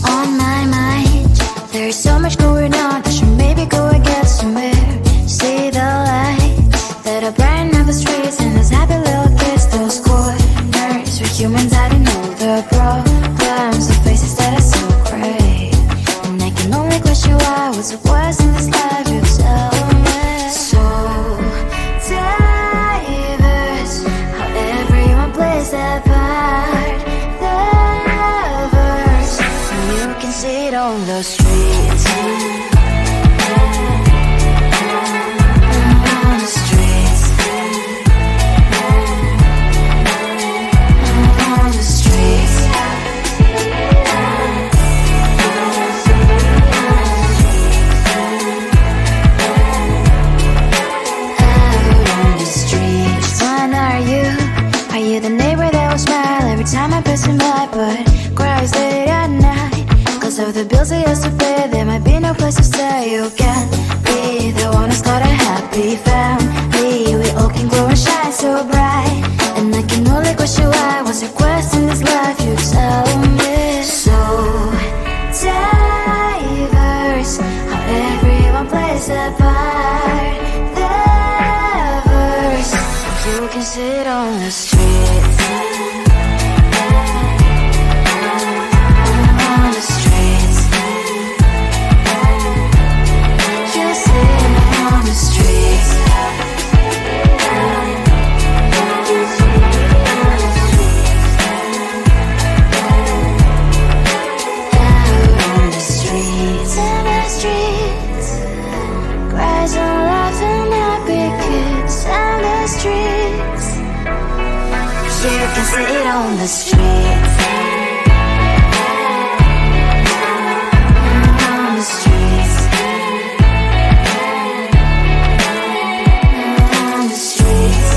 On my mind, there's so much going on. I should maybe go and get somewhere. See the lights that are brighten up the streets, and those happy little kids, those corners where humans hiding all the problems, the faces that are so gray. And I can only question why, what's the worst in this life, you tell me. So diverse, how everyone plays their part. Their verse, and you can see it on the streets. On the streets. On the streets. Out on the streets. When are you? Are you the neighbor that will smile every time I pass him by, but cries late at night? Cause of the bills he has to pay, there might be no place to stay. You can be the one who's got a happy family. We all can glow and shine so bright, and I can only question why, what's your quest in this life, you tell me. So diverse, how everyone plays their part. Their verse, you can sit on the streets. On the streets. You sit on the streets. Out on the streets. In the streets. Cries and laughing happy kids. In the streets. You can sit on the streets. On the streets. On the streets.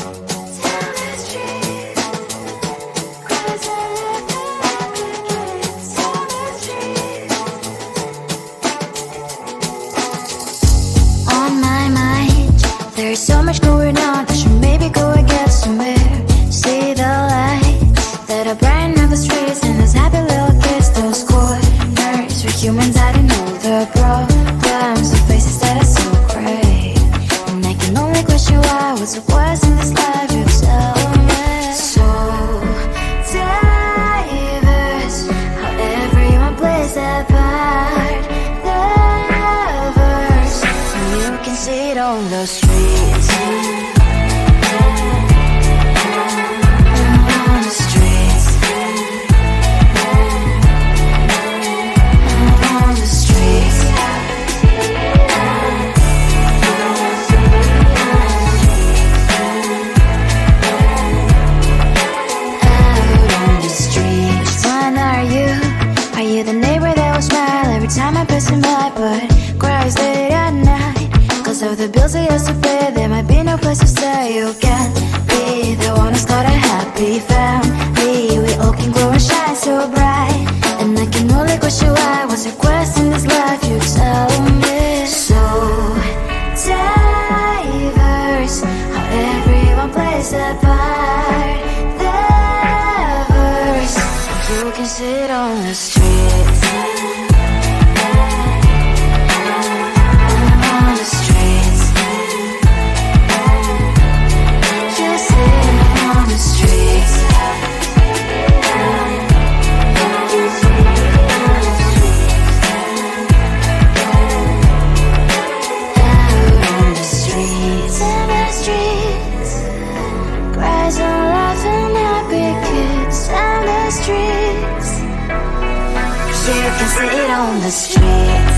On my mind, there's so much going on. I should maybe go and get somewhere. See the lights that are brighten up the streets, and those happy little kids, those corners where humans hiding all the problems, the faces that are so great. And I can only question why, what's the worst in this life? You tell me. So diverse, how everyone plays their part. Lovers, you can see it on the streets. On the streets. On the streets. Out on the streets. When are you? Are you the neighbor that will smile every time I pass him by, but cries late at night? Cause of the bills I used to pay, there might be no place to stay. You can be the one who's got a happy family. We all can glow and shine so bright. And I can only question why, what's your quest in this life? You tell me. So diverse, how everyone plays their part. Lovers, you can sit on the streets. On the streets. You sit on the streets. Out on the streets. In the streets. Cries and laughing happy kids. On the streets. You can sit on the streets.